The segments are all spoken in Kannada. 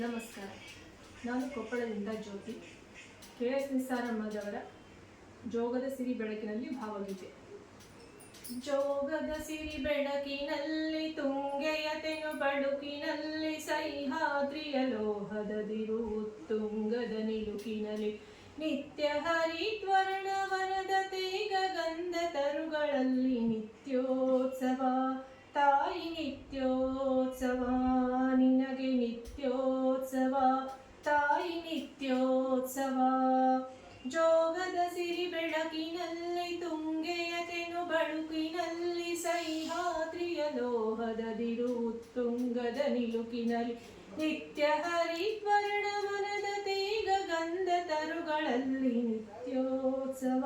ನಮಸ್ಕಾರ. ನಾನು ಕೊಪ್ಪಳದಿಂದ ಜ್ಯೋತಿ. KS ನಿಸಾರಮ್ಮದವರ ಜೋಗದ ಸಿರಿ ಬೆಳಕಿನಲ್ಲಿ ಭಾವಗೀತೆ. ಜೋಗದ ಸಿರಿ ಬೆಳಕಿನಲ್ಲಿ ತುಂಗೆಯ ತೆನು ಬಳುಕಿನಲ್ಲಿ ಸಹ್ಯಾದ್ರಿಯ ಲೋಹದದಿರು ಉತ್ತುಂಗದ ನಿಲುಕಿನಲ್ಲಿ ನಿತ್ಯ ಹರಿದ್ವರ್ಣವನದ ತೇಗ ಗಂಧ ತರುಗಳಲ್ಲಿ ನಿತ್ಯೋತ್ಸವ ತಾಯಿ ನಿತ್ಯೋತ್ಸವ ನಿನಗೆ ನಿತ್ಯೋತ್ಸವ ತಾಯಿ ನಿತ್ಯೋತ್ಸವ. ಜೋಗದ ಸಿರಿ ಬೆಳಕಿನಲ್ಲಿ ತುಂಗೆಯ ತೆನು ಬಳುಕಿನಲ್ಲಿ ಸಹ್ಯಾದ್ರಿಯ ಲೋಹದದಿರು ಉತ್ತುಂಗದ ನಿಲುಕಿನಲ್ಲಿ ನಿತ್ಯ ಹರಿದ್ವರ್ಣವನದ ತೇಗ ಗಂಧ ತರುಗಳಲ್ಲಿ ನಿತ್ಯೋತ್ಸವ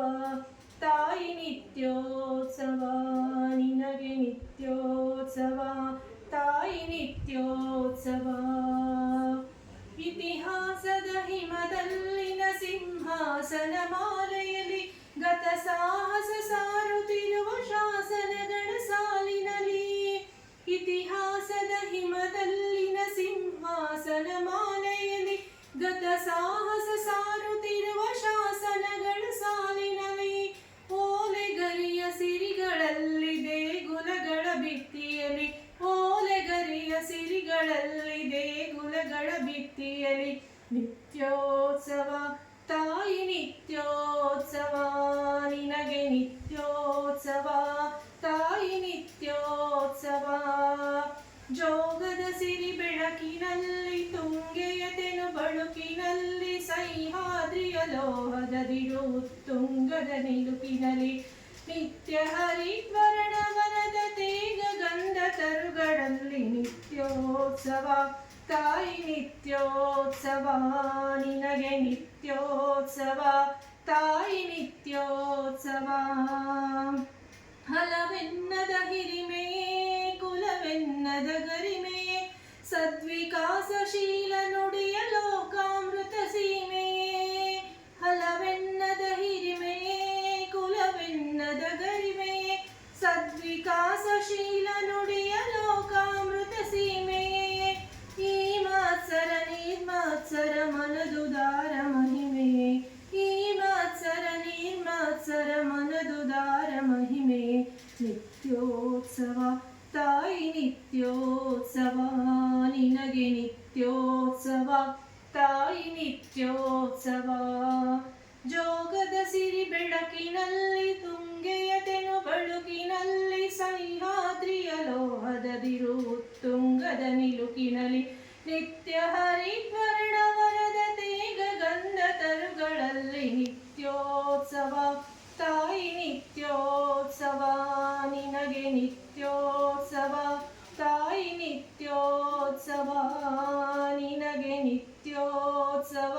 ತಾಯಿ ನಿತ್ಯೋತ್ಸವ ನಿನಗೆ ನಿತ್ಯೋತ್ಸವ ತಾಯಿ ನಿತ್ಯೋತ್ಸವ. ಇತಿಹಾಸದ ಹಿಮದಲ್ಲಿನ ಸಿಂಹಾಸನ ಮಾಲೆಯಲ್ಲಿ ಗತ ಸಾಹಸ ಸಾರುತ್ತಿರುವ ಶಾಸನಗಳ ಸಾಲಿನಲ್ಲಿ ಇತಿಹಾಸದ ಹಿಮದಲ್ಲಿನ ಸಿಂಹಾಸನ ಮಾಲೆಯಲ್ಲಿ ಗತ ಸಾಹಸ ಸಾರುತ್ತಿರುವ ಶಾಸನಗಳ ಸಾಲಿನಲ್ಲಿ ಓಲೆಗರಿಯ ಸಿರಿಗಳಲ್ಲಿ ದೇಗುಲಗಳ ಭಿತ್ತಿಯಲ್ಲಿ ಓಲೆಗರಿಯ ಸಿರಿಗಳಲ್ಲಿ ದೇಗುಲಗಳ ಭಿತ್ತಿಯಲ್ಲಿ ನಿತ್ಯೋತ್ಸವ ತಾಯಿ ನಿತ್ಯೋತ್ಸವ ನಿನಗೆ ನಿತ್ಯೋತ್ಸವ ತಾಯಿ ನಿತ್ಯೋತ್ಸವ. ಜೋಗದ ಸಿರಿ ಬೆಳಕಿನಲ್ಲಿ ತುಂಗೆಯ ತೆನು ಬಳುಕಿನಲ್ಲಿ ಸಹ್ಯಾದ್ರಿಯ ಲೋಹದದಿರು ಉತ್ತುಂಗದ ನಿಲುಕಿನಲ್ಲಿ ನಿತ್ಯ ಹರಿದ್ವರ್ಣವನದ ತೇಗ ಗಂಧ ತರುಗಳಲ್ಲಿ ನಿತ್ಯೋತ್ಸವ ತಾಯಿ ನಿತ್ಯೋತ್ಸವ ನಿನಗೆ ನಿತ್ಯೋತ್ಸವ ತಾಯಿ ನಿತ್ಯೋತ್ಸವ. ಹಲವೆನ್ನದ ಹಿರಿಮೆ ಕುಲವೆನ್ನದ ಗರಿಮೆ ಸದ್ವಿಕಾಸಶೀಲ ನುಡಿಯ ಲೋಕಾಮೃತ ಸೀಮೆ. ಹಲವೆನ್ನದ ಹಿರಿಮೆ ಕುಲವೆನ್ನದ ಗರಿಮೆ ಸದ್ವಿಕಾಸಶೀಲ ನುಡಿಯ ಲೋಕಾಮೃತ ಸೀಮೆ. ಈ ಮಾತ್ಸರ ನಿರ್ಮಾತ್ಸರ ಮನದುದಾರ ಮಹಿಮೆ ಈ ಮಾತ್ಸರ ನಿರ್ಮಾತ್ಸರ ಮನದುದಾರ ಮಹಿಮೆ ನಿತ್ಯೋತ್ಸವ ತಾಯಿ ನಿತ್ಯೋತ್ಸವ ನಿನಗೆ ನಿತ್ಯೋತ್ಸವ ತಾಯಿ ನಿತ್ಯೋತ್ಸವ. ಜೋಗದ ಸಿರಿ ಬೆಳಕಿನಲ್ಲಿ ತುಂಗೆಯ ತೆನು ಬಳುಕಿನಲ್ಲಿ ಸಹ್ಯಾದ್ರಿಯ ಲೋಹದದಿರು ಉತ್ತುಂಗದ ನಿಲುಕಿನಲ್ಲಿ ನಿತ್ಯ ಹರಿದ್ವರ್ಣವನದ ತೇಗ ಗಂಧ ತರುಗಳಲ್ಲಿ ನಿತ್ಯೋತ್ಸವ ತಾಯಿ ನಿತ್ಯೋತ್ಸವ ನಿನಗೆ ನಿತ್ಯೋತ್ಸವ ತಾಯಿ ನಿತ್ಯೋತ್ಸವ ನಿನಗೆ ನಿತ್ಯೋತ್ಸವ.